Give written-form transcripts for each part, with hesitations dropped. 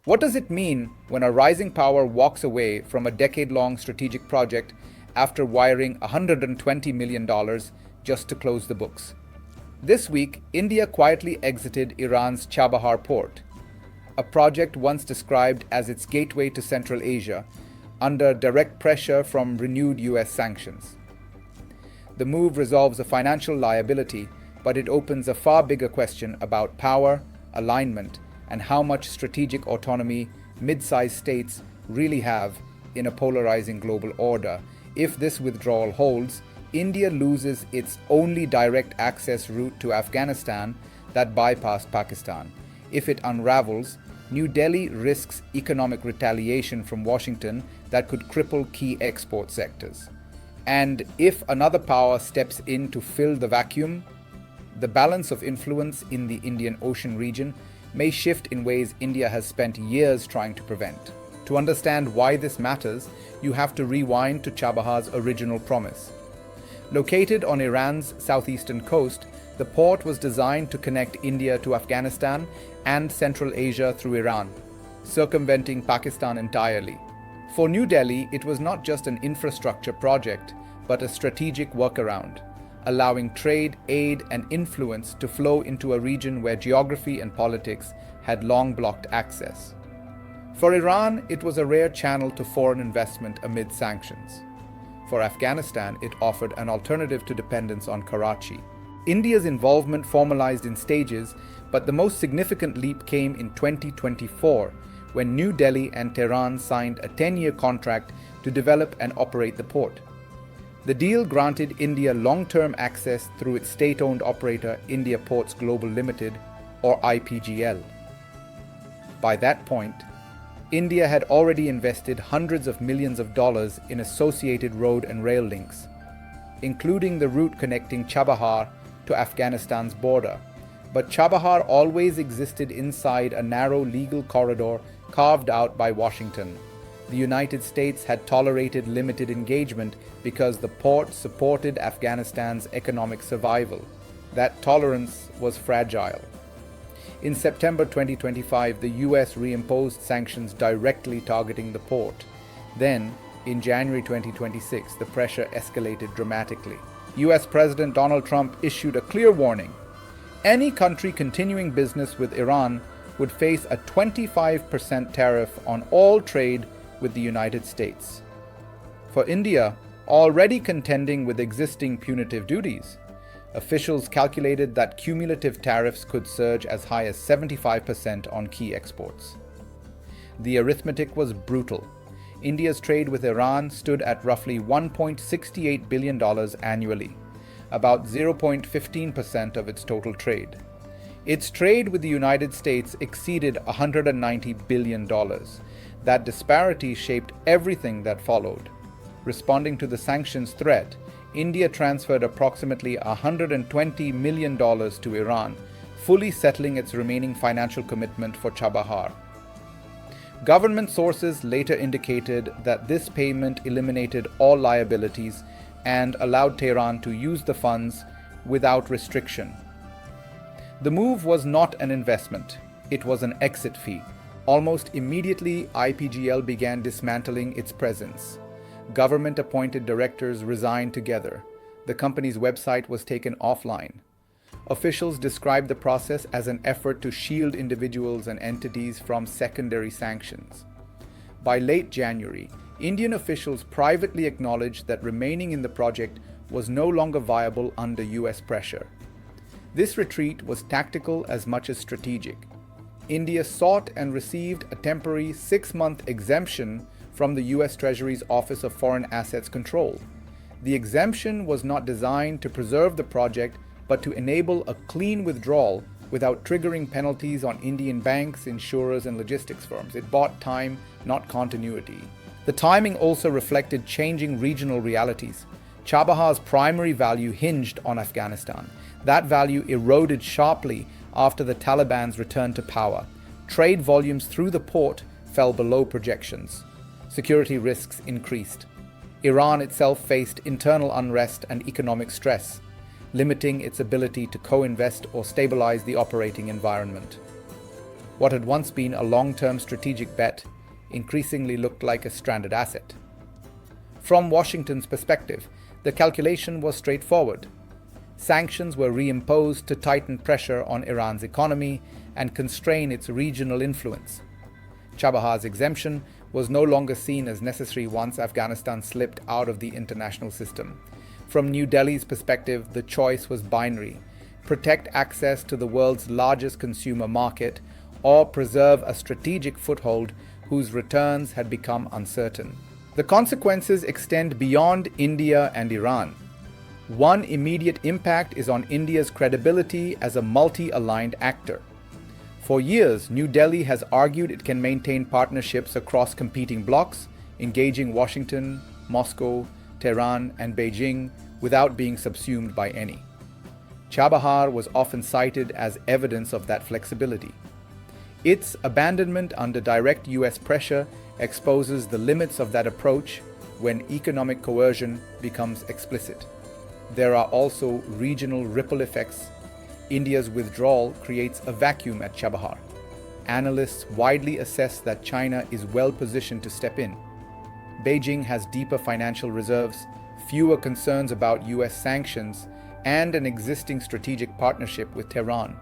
What does it mean when a rising power walks away from a decade-long strategic project after wiring $120 million just to close the books? This week, India quietly exited Iran's Chabahar Port, a project once described as its gateway to Central Asia, under direct pressure from renewed US sanctions. The move resolves a financial liability, but it opens a far bigger question about power, alignment, and how much strategic autonomy mid-sized states really have in a polarizing global order. If this withdrawal holds, India loses its only direct access route to Afghanistan that bypassed Pakistan. If it unravels, New Delhi risks economic retaliation from Washington that could cripple key export sectors. And if another power steps in to fill the vacuum, the balance of influence in the Indian Ocean region may shift in ways India has spent years trying to prevent. To understand why this matters, you have to rewind to Chabahar's original promise. Located on Iran's southeastern coast, the port was designed to connect India to Afghanistan and Central Asia through Iran, circumventing Pakistan entirely. For New Delhi, it was not just an infrastructure project, but a strategic workaround, allowing trade, aid, and influence to flow into a region where geography and politics had long blocked access. For Iran, it was a rare channel to foreign investment amid sanctions. For Afghanistan, it offered an alternative to dependence on Karachi. India's involvement formalized in stages, but the most significant leap came in 2024, when New Delhi and Tehran signed a 10-year contract to develop and operate the port. The deal granted India long-term access through its state-owned operator India Ports Global Limited, or IPGL. By that point, India had already invested hundreds of millions of dollars in associated road and rail links, including the route connecting Chabahar to Afghanistan's border. But Chabahar always existed inside a narrow legal corridor carved out by Washington. The United States had tolerated limited engagement because the port supported Afghanistan's economic survival. That tolerance was fragile. In September 2025, the US reimposed sanctions directly targeting the port. Then, in January 2026, the pressure escalated dramatically. US President Donald Trump issued a clear warning. Any country continuing business with Iran would face a 25% tariff on all trade with the United States. For India, already contending with existing punitive duties, officials calculated that cumulative tariffs could surge as high as 75% on key exports. The arithmetic was brutal. India's trade with Iran stood at roughly $1.68 billion annually, about 0.15% of its total trade. Its trade with the United States exceeded $190 billion. That disparity shaped everything that followed. Responding to the sanctions threat, India transferred approximately $120 million to Iran, fully settling its remaining financial commitment for Chabahar. Government sources later indicated that this payment eliminated all liabilities and allowed Tehran to use the funds without restriction. The move was not an investment, it was an exit fee. Almost immediately, IPGL began dismantling its presence. Government-appointed directors resigned together. The company's website was taken offline. Officials described the process as an effort to shield individuals and entities from secondary sanctions. By late January, Indian officials privately acknowledged that remaining in the project was no longer viable under US pressure. This retreat was tactical as much as strategic. India sought and received a temporary 6-month exemption from the US Treasury's Office of Foreign Assets Control. The exemption was not designed to preserve the project, but to enable a clean withdrawal without triggering penalties on Indian banks, insurers, and logistics firms. It bought time, not continuity. The timing also reflected changing regional realities. Chabahar's primary value hinged on Afghanistan. That value eroded sharply after the Taliban's return to power. Trade volumes through the port fell below projections. Security risks increased. Iran itself faced internal unrest and economic stress, limiting its ability to co-invest or stabilize the operating environment. What had once been a long-term strategic bet increasingly looked like a stranded asset. From Washington's perspective, the calculation was straightforward. Sanctions were reimposed to tighten pressure on Iran's economy and constrain its regional influence. Chabahar's exemption was no longer seen as necessary once Afghanistan slipped out of the international system. From New Delhi's perspective, the choice was binary: protect access to the world's largest consumer market or preserve a strategic foothold whose returns had become uncertain. The consequences extend beyond India and Iran. One immediate impact is on India's credibility as a multi-aligned actor. For years, New Delhi has argued it can maintain partnerships across competing blocs, engaging Washington, Moscow, Tehran, and Beijing without being subsumed by any. Chabahar was often cited as evidence of that flexibility. Its abandonment under direct US pressure exposes the limits of that approach when economic coercion becomes explicit. There are also regional ripple effects. India's withdrawal creates a vacuum at Chabahar. Analysts widely assess that China is well positioned to step in. Beijing has deeper financial reserves, fewer concerns about US sanctions, and an existing strategic partnership with Tehran.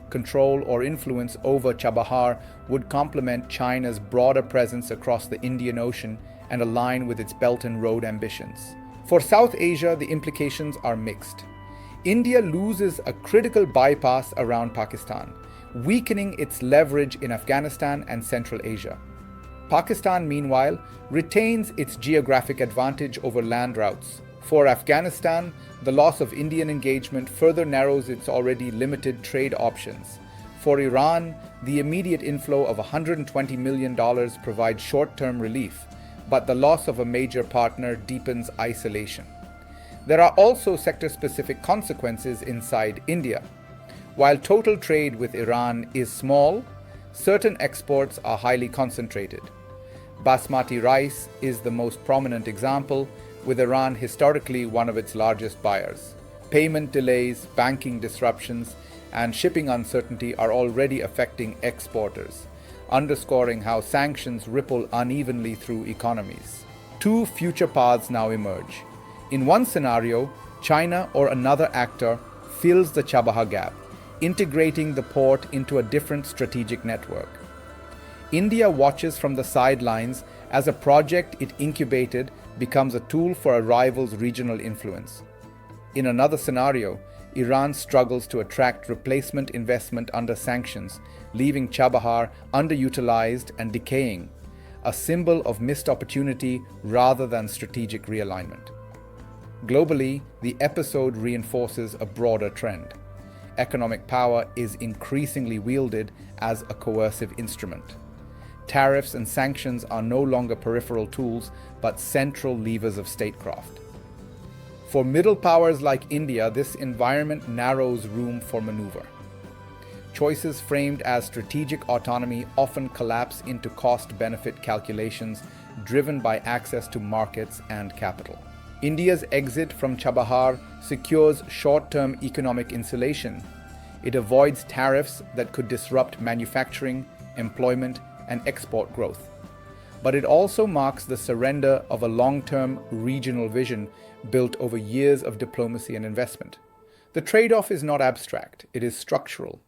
Control or influence over Chabahar would complement China's broader presence across the Indian Ocean and align with its Belt and Road ambitions. For South Asia, the implications are mixed. India loses a critical bypass around Pakistan, weakening its leverage in Afghanistan and Central Asia. Pakistan, meanwhile, retains its geographic advantage over land routes. For Afghanistan, the loss of Indian engagement further narrows its already limited trade options. For Iran, the immediate inflow of $120 million provides short-term relief, but the loss of a major partner deepens isolation. There are also sector-specific consequences inside India. While total trade with Iran is small, certain exports are highly concentrated. Basmati rice is the most prominent example, with Iran historically one of its largest buyers. Payment delays, banking disruptions, and shipping uncertainty are already affecting exporters, underscoring how sanctions ripple unevenly through economies. Two future paths now emerge. In one scenario, China or another actor fills the Chabahar gap, integrating the port into a different strategic network. India watches from the sidelines as a project it incubated becomes a tool for a rival's regional influence. In another scenario, Iran struggles to attract replacement investment under sanctions, leaving Chabahar underutilized and decaying, a symbol of missed opportunity rather than strategic realignment. Globally, the episode reinforces a broader trend. Economic power is increasingly wielded as a coercive instrument. Tariffs and sanctions are no longer peripheral tools, but central levers of statecraft. For middle powers like India, this environment narrows room for maneuver. Choices framed as strategic autonomy often collapse into cost-benefit calculations driven by access to markets and capital. India's exit from Chabahar secures short-term economic insulation. It avoids tariffs that could disrupt manufacturing, employment, and export growth. But it also marks the surrender of a long-term regional vision built over years of diplomacy and investment. The trade-off is not abstract, it is structural.